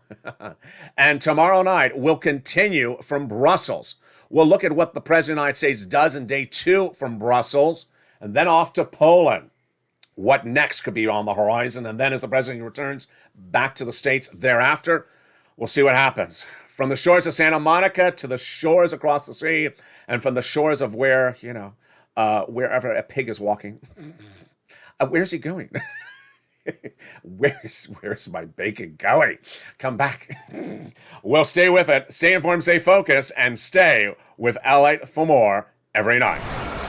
And tomorrow night, we'll continue from Brussels. We'll look at what the President of the United States does in day 2 from Brussels, and then off to Poland. What next could be on the horizon? And then as the President returns back to the States thereafter, we'll see what happens. From the shores of Santa Monica to the shores across the sea, and from the shores of where, wherever a pig is walking. Where's he going? Where's my bacon going? Come back. We'll stay with it. Stay informed, stay focused, and stay with LA for more every night.